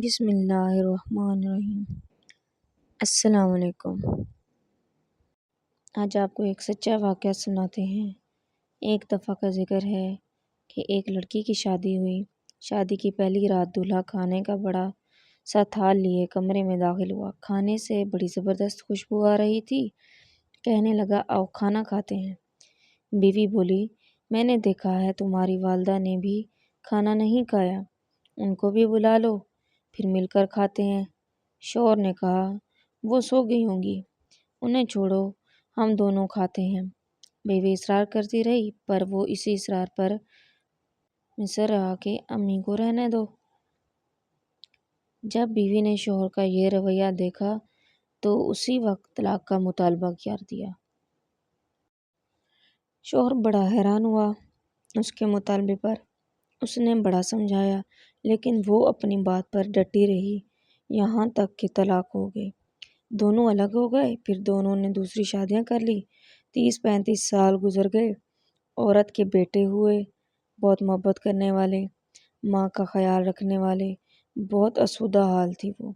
بسم اللہ الرحمن الرحیم۔ السلام علیکم۔ آج آپ کو ایک سچا واقعہ سناتے ہیں۔ ایک دفعہ کا ذکر ہے کہ ایک لڑکی کی شادی ہوئی۔ شادی کی پہلی رات دولہا کھانے کا بڑا سا تھال لیے کمرے میں داخل ہوا۔ کھانے سے بڑی زبردست خوشبو آ رہی تھی۔ کہنے لگا، آؤ کھانا کھاتے ہیں۔ بیوی بولی، میں نے دیکھا ہے تمہاری والدہ نے بھی کھانا نہیں کھایا، ان کو بھی بلا لو، پھر مل کر کھاتے ہیں۔ شوہر نے کہا، وہ سو گئی ہوں گی، انہیں چھوڑو، ہم دونوں کھاتے ہیں۔ بیوی اصرار کرتی رہی، پر وہ اسی اصرار پر مصر رہا کہ امی کو رہنے دو۔ جب بیوی نے شوہر کا یہ رویہ دیکھا تو اسی وقت طلاق کا مطالبہ کر دیا۔ شوہر بڑا حیران ہوا اس کے مطالبے پر۔ اس نے بڑا سمجھایا، لیکن وہ اپنی بات پر ڈٹی رہی، یہاں تک کہ طلاق ہو گئی۔ دونوں الگ ہو گئے، پھر دونوں نے دوسری شادیاں کر لی۔ 30-35 سال گزر گئے۔ عورت کے بیٹے ہوئے، بہت محبت کرنے والے، ماں کا خیال رکھنے والے، بہت آسودہ حال تھی وہ۔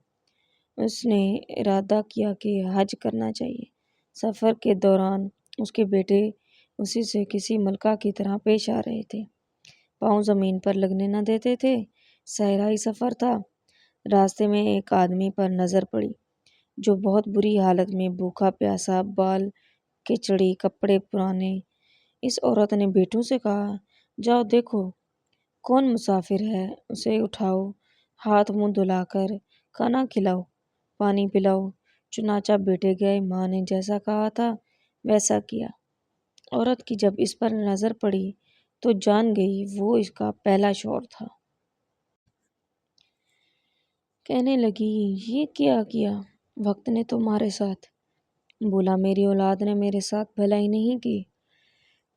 اس نے ارادہ کیا کہ حج کرنا چاہیے۔ سفر کے دوران اس کے بیٹے اسی سے کسی ملکہ کی طرح پیش آ رہے تھے، پاؤں زمین پر لگنے نہ دیتے تھے۔ صحرائی سفر تھا۔ راستے میں ایک آدمی پر نظر پڑی جو بہت بری حالت میں بھوکا پیاسا، بال کچڑی، کپڑے پرانے۔ اس عورت نے بیٹوں سے کہا، جاؤ دیکھو کون مسافر ہے، اسے اٹھاؤ، ہاتھ منہ دھلا کر کھانا کھلاؤ، پانی پلاؤ۔ چنانچہ بیٹے گئے، ماں نے جیسا کہا تھا ویسا کیا۔ عورت کی جب اس پر نظر پڑی تو جان گئی وہ اس کا پہلا شوہر تھا۔ کہنے لگی، یہ کیا کیا وقت نے تمہارے ساتھ؟ بولا، میری اولاد نے میرے ساتھ بھلائی نہیں کی۔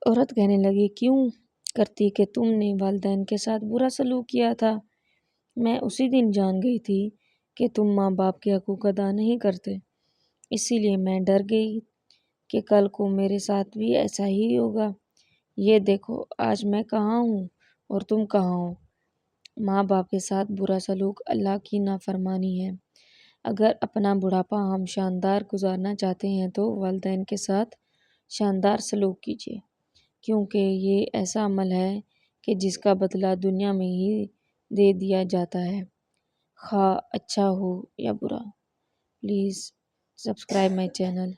عورت کہنے لگی، کیوں کرتی کہ تم نے والدین کے ساتھ برا سلوک کیا تھا۔ میں اسی دن جان گئی تھی کہ تم ماں باپ کے حقوق ادا نہیں کرتے، اسی لیے میں ڈر گئی کہ کل کو میرے ساتھ بھی ایسا ہی ہوگا۔ یہ دیکھو آج میں کہاں ہوں اور تم کہاں ہو۔ ماں باپ کے ساتھ برا سلوک اللہ کی نافرمانی ہے۔ اگر اپنا بڑھاپا ہم شاندار گزارنا چاہتے ہیں تو والدین کے ساتھ شاندار سلوک کیجیے، کیونکہ یہ ایسا عمل ہے کہ جس کا بدلہ دنیا میں ہی دے دیا جاتا ہے، خواہ اچھا ہو یا برا۔ Please subscribe my channel.